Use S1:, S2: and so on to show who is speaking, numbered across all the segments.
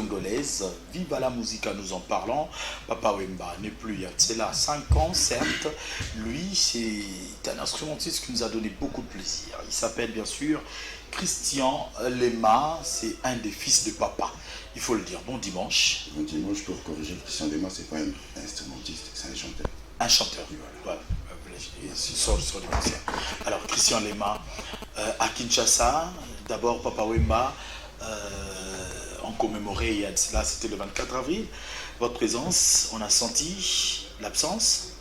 S1: congolaise. Viva la musica, nous en parlons. Papa Wemba n'est plus il y a cela 5 ans, certes. Lui, c'est un instrumentiste qui nous a donné beaucoup de plaisir. Il s'appelle bien sûr Christian Lema. C'est un des fils de papa. Il faut le dire. Bon dimanche.
S2: Bon dimanche, pour corriger, Christian Lema, c'est pas un instrumentiste, c'est un chanteur.
S1: Un chanteur. Voilà. Sur les concerts. Alors, Christian Lema, à Kinshasa, d'abord Papa Wemba, on commémorait il y a de cela, c'était le 24 avril. Votre présence, on a senti l'absence.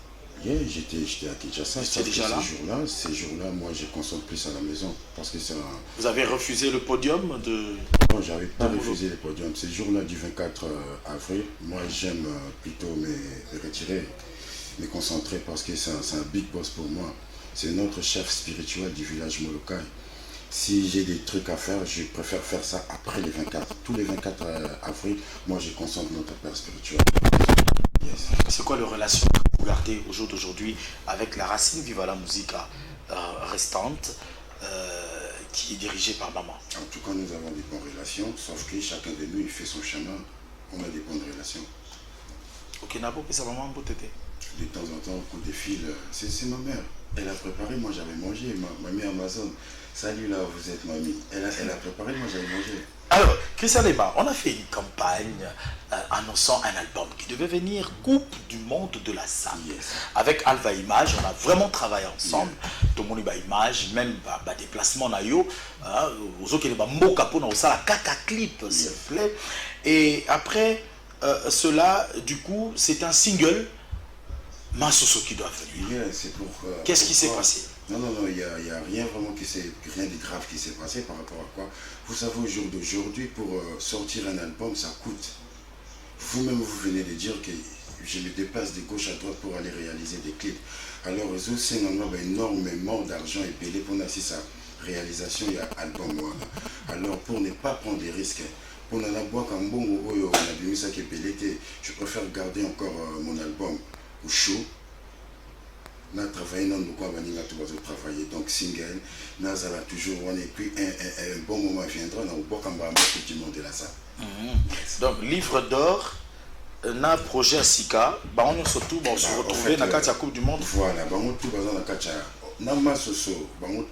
S2: Yeah, j'étais à Kinshasa.
S1: J'étais déjà là.
S2: Ces jours-là, moi, je consomme plus à la maison. Parce que c'est
S1: Vous avez refusé le podium de...
S2: Non, j'avais pas refusé le podium. Ces jours-là du 24 avril, moi, j'aime plutôt me retirer, me concentrer parce que c'est un big boss pour moi. C'est notre chef spirituel du village Molokai. Si j'ai des trucs à faire, je préfère faire ça après les 24. Tous les 24 avril, moi je concentre notre père spirituel.
S1: Yes. C'est quoi la relation que vous gardez au jour d'aujourd'hui avec la racine Viva la Musica restante qui est dirigée par maman?
S2: En tout cas, nous avons des bonnes relations, sauf que chacun de nous, il fait son chemin. On a des bonnes relations.
S1: Ok, Nabo, que sa maman peut t'aider?
S2: De temps en temps, coup de fil, c'est ma mère. Elle a préparé, moi j'avais mangé. Mamie Amazon, salut là, vous êtes mamie. Elle a préparé, moi j'avais mangé.
S1: Alors, Christian Lema, on a fait une campagne annonçant un album qui devait venir Coupe du Monde de la Salle.
S2: Yes.
S1: Avec Alva Image, on a vraiment travaillé ensemble. Tout le monde a Image, même déplacement nayo. Aux autres qui ont moka pour nous ça la caca clip, s'il vous plaît. Et après cela, du coup, c'est un single. Massoso qui doit venir.
S2: Yeah, c'est pour.
S1: Qu'est-ce qui s'est passé?
S2: Non, il n'y a rien vraiment rien de grave qui s'est passé par rapport à quoi. Vous savez, au jour d'aujourd'hui, pour sortir un album, ça coûte. Vous-même, vous venez de dire que je me déplace de gauche à droite pour aller réaliser des clips. Alors, c'est énormément d'argent et payé pour sa réalisation, il y a album. Alors, pour ne pas prendre des risques, pour ne pas boire comme bon, je préfère garder encore mon album au chaud. On a travaillé dans le coin, on a travaillé donc single, on a toujours, et puis un bon moment viendra, on a beaucoup de monde de la salle.
S1: Donc, livre d'or, un projet à Sika, on surtout se retrouver dans la Coupe du Monde.
S2: Voilà, on tout dans la Kacha. On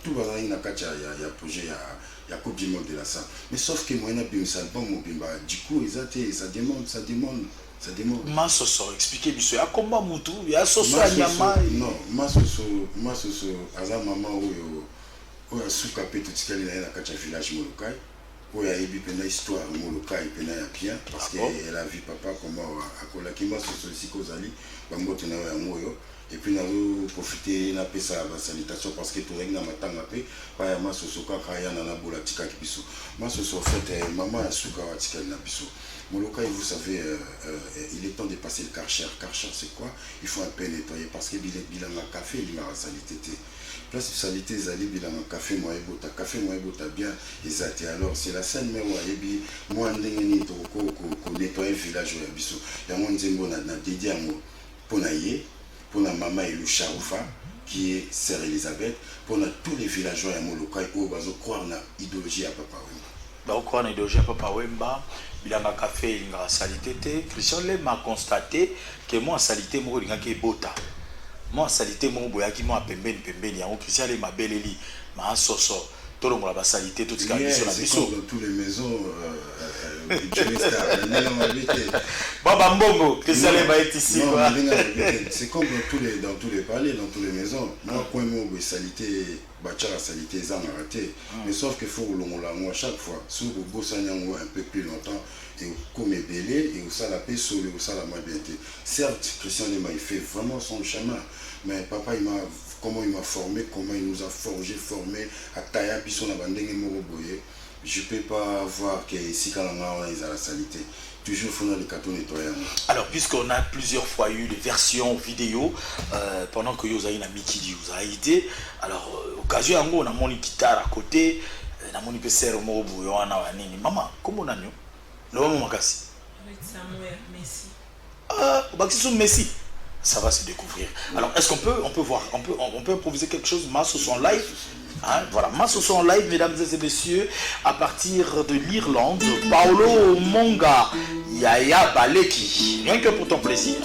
S2: tout dans la Kacha, il y a projet, il y a Coupe du Monde de la salle. Mais sauf que moi, je album, du coup, ça demande.
S1: Masoso, expliquez-moi, il y a combien de temps? Il y a Soso à Nyama.
S2: Non, Masoso, Aza maman où a soukapé tout ce qu'elle a dans le village Molokai, où il y a eu une histoire Molokai et bien, parce qu'elle a vu papa comment à Kolaki Masoso ici Kozali, et puis nous avons profité de sa salutation parce que tout le monde a été par Masoso Kakaya Nana Bola Tika Kibiso. Masoso en fait, maman a soukapé Tika Nabiso. Molokai, vous savez, il est temps de passer le Karcher. Karcher, c'est quoi? Il faut un peu nettoyer parce que bilan a café, il a salité. Place salité, ils allaient bilan café, moi et bota. Café, moi et bota bien, ils étaient alors. C'est la scène, mais moi, on nettoyer le village où il y a biso. Il y a mon zembo na dédié à moi pour naïe, pour la maman et le Charoufa, qui est Sœur Elisabeth, pour tous les villageois à Molokai, où ils croient dans l'idéologie à Papa Wemba.
S1: On croit dans l'idéologie à Papa Wemba. Il a café, il a salité. Christian Lema a constaté que moi, salité, moi, il y a bota. Moi, salité, moi, il y a pembeni. Christian Lema beleli, ma soso. Tout le monde a salité, tout ce qui est
S2: c'est comme dans toutes les maisons.
S1: Baba Mbongo, Christian Lema est ici.
S2: C'est comme dans tous les palais, dans toutes les maisons. Moi, quand moi, salité, la salité, ça m'a raté. Mais sauf qu'il faut moi chaque fois. Si vous bossez un peu plus longtemps, et comme belé, et ça la paix sur ça la moins bien. Certes, Christian Lema, il fait vraiment son chemin. Mais papa, comment il m'a formé, comment il nous a formé, à Taya, puis son abandonné, je ne peux pas voir que si quand on a la salité. Toujours il faut les cartons nettoyés.
S1: Alors, puisqu'on a plusieurs fois eu des versions vidéo, pendant que vous avez une amie qui vous a aidé, alors, occasion, on a mon guitare à côté, on a mon PC, maman, comment on a nous? Non, merci. Ah, Messi. Ça va se découvrir. Alors, est-ce qu'on peut voir, on peut improviser quelque chose, masse sur son live? Hein, voilà, Massoso en live, mesdames et messieurs, à partir de l'Irlande, Paolo Monga, Yaya Baleki. Rien que pour ton plaisir.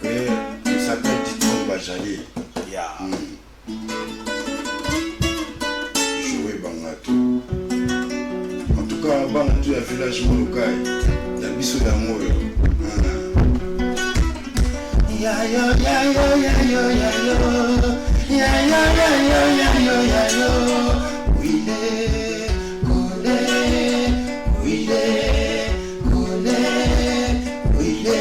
S2: Et il s'appelle Ditron Bajali.
S1: Yeah.
S2: Jouer Bangato. En tout cas, Bangato, il y a village Molokai. Il y a Bissou d'amour. Ya yo ya yo ya yo ya yo ya yo ya yo ya yo ya yo Wile kole wile kole wile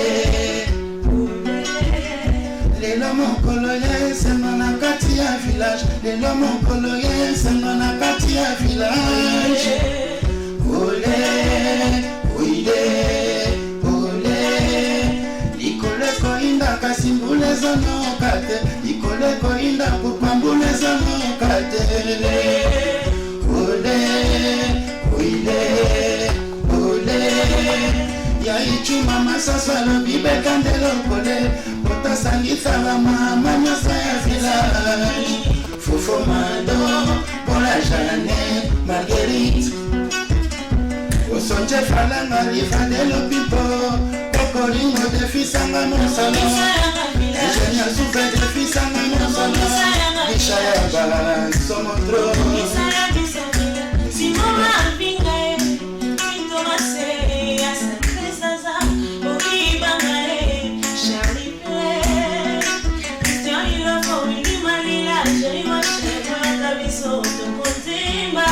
S2: lelo mokolo ya esengo na kati ya village lelo mokolo ya esengo na kati ya village kole wile Simbule zono kate, ikole ko inda kupambule zono kate. Ole, oile, ole. Ya ichuma masasa lo bibe kandelo kole, bota sangita la mama nyasa ya village. Fofo mado, bola jane, Marguerite. Osonje falanga livadelo pipo. Kolingo de fisanga monsana Ejenya souffre de fisanga monsana Ishaya balala somotro Isaya bisani Simoma vingae Intomase Asantesaza Okibangae Sharipe Christian ilofo Ilimalila Shariwa Shariwa Kabiso Tokonzimba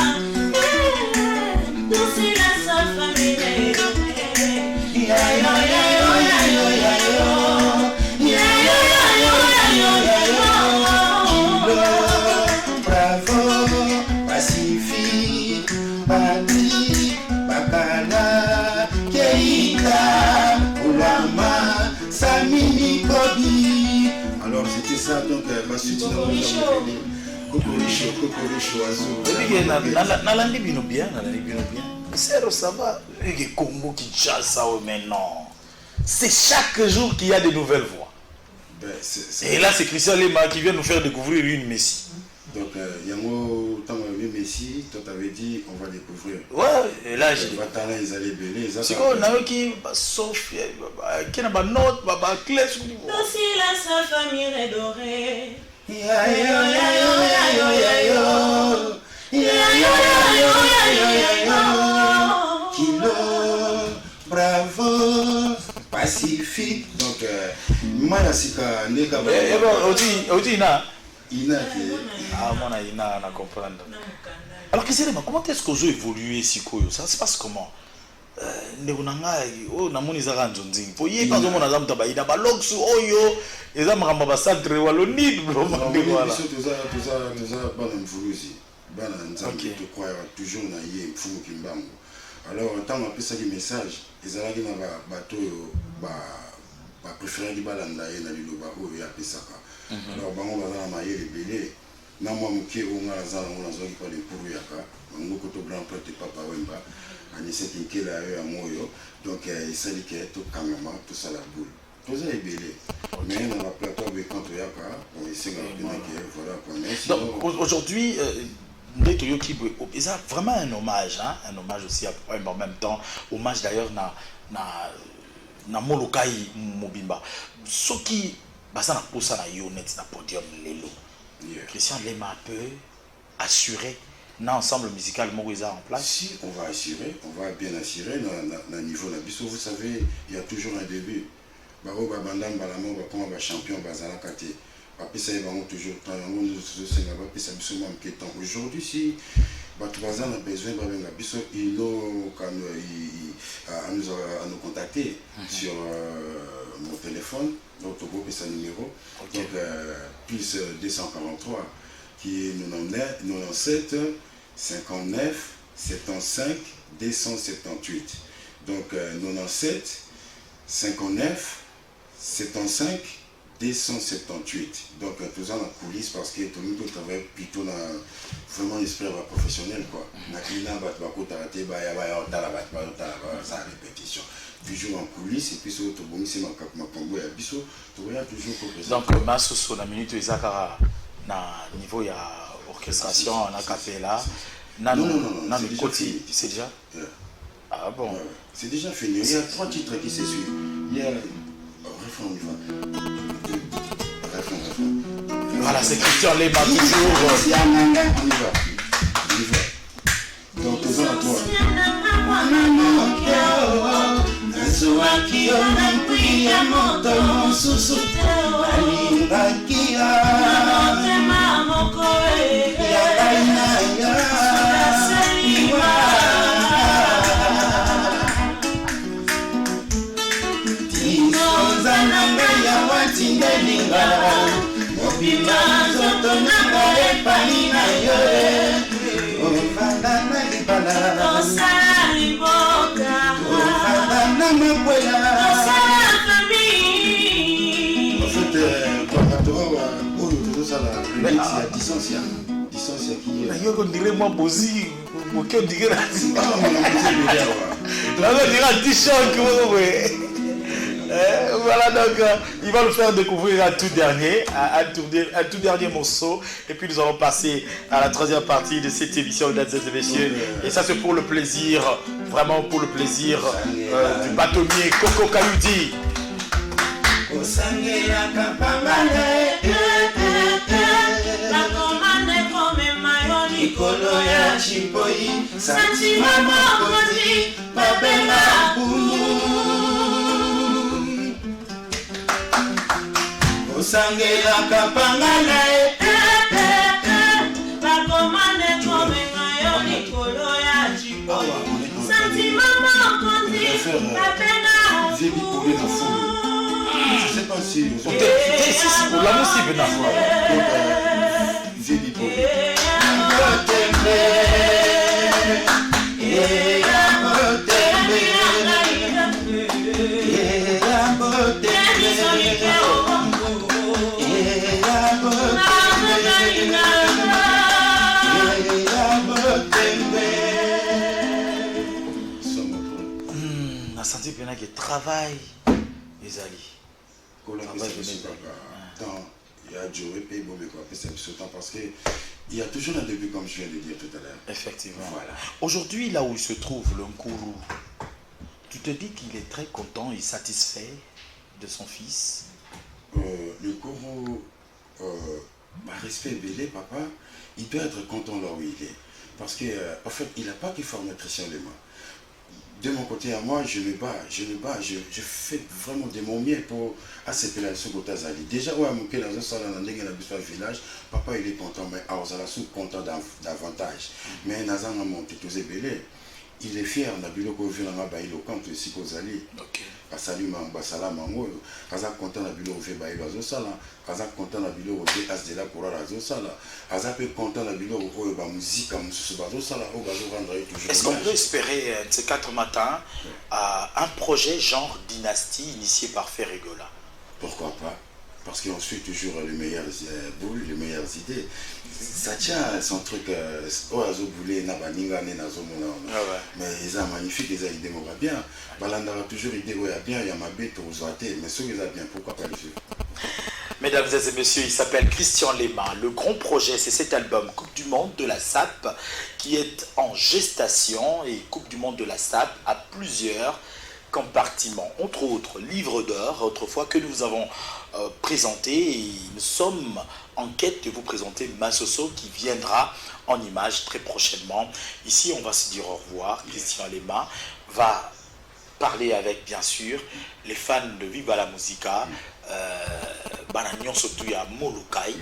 S2: Dusila sa famille Bravo, Pacifique, Patrick, Bakala, Keita, Oulama, Samini Kobi. Alors c'était ça donc ma suite Cocoricho, Azul.
S1: Nalandi bino bien. Sero, ça va. Et Congo qui chasse ça maintenant. C'est chaque jour qu'il y a de nouvelles voix.
S2: Ben,
S1: et là, c'est Christian Lema qui vient nous faire découvrir une Messi.
S2: Donc, Yango, tant que Messi, toi t'avais dit, on va découvrir.
S1: Ouais, et là, j'ai dit.
S2: Ils allaient belé.
S1: C'est quoi, on a qui, sauf, qui n'a pas note, pas clé sur le niveau.
S3: Aussi, la sa famille est dorée.
S2: Kilo, bravo, Pacifique. Donc, Manasika, Neka.
S1: Odi, Ina.
S2: Ina qui.
S1: Ah, mon Ina, on a comprendre. Alors, comment est-ce que j'ai évolué si quoi ça se passe comment? Oh, namoni za ranzo nzingi. Po ye pazo mona zamu tabaida ba loksu oyo eza makamba ba centre waloni do mande wala.
S2: Biso toza bana mvuluzi. Bana nzambe to croire toujours na ye mfumu kimbango. Alors tant apesa ki message ezalaki na bato ba préférer di balanda ye na liloba oyo ya pesaka. Alors bango bazana mayele belé na mwa muke onga azana ngona zoki pa le pour yaka. Ngo koto grand prêtre papa Wemba. Anissé Kinkela à Moyo, donc il s'agit qu'il y a tout caméraman, tout ça la boule. Tout ça est belé. Mais on a plateau avec quand il y a pas, on essaie de voilà qu'on est.
S1: Donc aujourd'hui, c'est vraiment un hommage, hein? Un hommage aussi en même temps, hommage d'ailleurs na Molokai Mobimba. Ce qui, ça n'a pas ça na Yonet na podium Lelo. Christian Lema peut assurer. L'ensemble musical Moïse en place.
S2: Si on va assurer, on va bien assurer dans le niveau. Vous savez, il y a toujours un début. Baro Babandam Balamo, comment va champion Bazala Kate. Papissa est toujours temps. Aujourd'hui, si Batouazan a besoin de Bisso, il nous contacter sur mon téléphone, notre groupe et son numéro. Donc, plus 243 qui est 97 59 75 278. Donc 97 59 75 278. Donc tout ça dans la coulisse parce que tout le monde travaille plutôt dans vraiment l'esprit professionnel quoi. Na kina bat ba ko tarate ba ya ba ya la bat ba ta sa répétition. toujours en coulisses et puis sur autre bon c'est ma cambo et abisso tu regardes toujours
S1: donc Masoso na minute ezaka na niveau ya orchestration en acapella non c'est déjà ah bon
S2: c'est déjà fini il y a 3 titres qui se suivent il y a refrain on y va
S1: voilà c'est Christian Lema toujours
S2: on y va donc tous à toi Nazuaki onampuia moto mosusu alimbakia motema mokoe ya kainaya iwa tingonza nanga ya watindelinga mobima nzoto nanga epali na yo ofanda na libala osala liboka ofanda na makwela osala famille en fait Pakatora oyo tozosala remix ya Dissensia qui
S1: yo on dirait moi Bozi moke on dirait la voilà donc il va nous faire découvrir un tout dernier morceau et puis nous allons passer à la troisième partie de cette émission mesdames et messieurs et ça c'est pour le plaisir vraiment pour le plaisir du bâtonnier Coco Kayudi
S2: Nikolo ya chipoi santima mokozi babenga bulu osangela kapangana
S3: bakomane komenga yo nikolo ya chipoi santima mokozi babenga bulu
S2: je sais pas si
S1: la musique na foi na senti bien que travail les alliés
S2: il y a Joe et bon mais quoi c'est temps parce que il y a toujours un début comme je viens de dire tout à l'heure.
S1: Effectivement. Voilà. Aujourd'hui là où il se trouve le Nkuru, tu te dis qu'il est très content et satisfait de son fils.
S2: Le Nkuru, par respect belé papa, il doit être content là où il est parce que en fait il n'a pas que former Christian Lema. De mon côté à moi, je fais vraiment de mon mieux pour accepter la leçon de Tazali. Déjà, ouais, mon père dans un salon dans un village, papa il est content, mais à Ozalassou content davantage. Mais Nazan a monté tous les belés. Il est fier, on a vu le couvrir dans ma baille au camp, ici Kozali. Kasali Mambasala Mango, Kazak content, on a vu le couvrir baille au salon, Kazak content, on a vu le couvrir as de la pour la salon, Kazak content, on a vu le couvrir la musique, comme ce bateau salon, au bateau vendrait toujours.
S1: Est-ce qu'on peut espérer ces 4 matins un projet genre dynastie initié par Ferregola?
S2: Pourquoi pas? Parce qu'on suit toujours les meilleures boules, les meilleures idées. Ça tient son truc, Oazo Boulé, Nabaninga, Nenazomona. Mais ils ont magnifique, ils ont idée, moi bien. Balandara toujours idée, il y a bien, il y a ma bête pour vous hâter, mais ceux qui ont bien, pourquoi pas les suivre?
S1: Mesdames et messieurs, il s'appelle Christian Lema. Le grand projet, c'est cet album Coupe du Monde de la SAP qui est en gestation et Coupe du Monde de la SAP à plusieurs compartiments, entre autres livre d'or, autrefois que nous avons présenté et nous sommes en quête de vous présenter Masoso qui viendra en image très prochainement. Ici, on va se dire au revoir. Christian Lema va parler avec, bien sûr, les fans de Viva la Musica, Banagnon surtout à Molokai,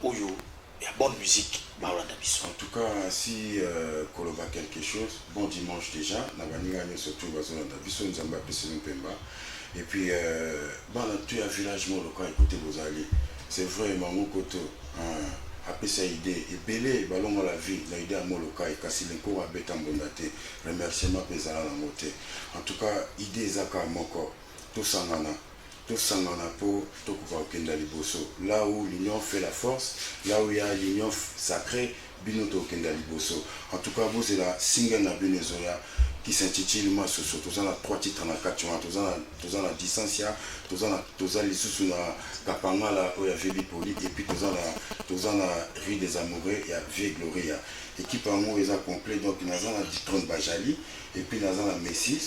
S1: Oyo, il y a bonne musique.
S2: En tout cas, si Koloba quelque chose, bon dimanche déjà, Nabanigano surtout Bazolanda Bisso, Nzamba Pesselon Pemba. Et puis, tu as village Molokai, écoutez vos alliés. C'est vrai, Maman Koto, après sa idée, et Belé, Ballon à la vie, l'idée à Molokai, Kassilenko, à Betambondate, remerciement Pesala la moté. En tout cas, idée Zaka Moko, tout Sangana. Tout Sangana pour tout Kenda Liboso. Là où l'union fait la force, là où il y a l'union sacrée, Binoto Kenda Liboso. En tout cas, vous, c'est la single na Benezoya. qui s'intitule Masoso. Tous en a 3 titres dans 4 mois. Tous en a Distancia, tous en a les sous na Kapangala, où il y a Vébi Poli, et puis tous en a Rue des Amoureux, il y a Vie Gloria. Équipe en haut, ils ont complet, donc ils ont la Trône Bajali, et puis ils ont la Messi.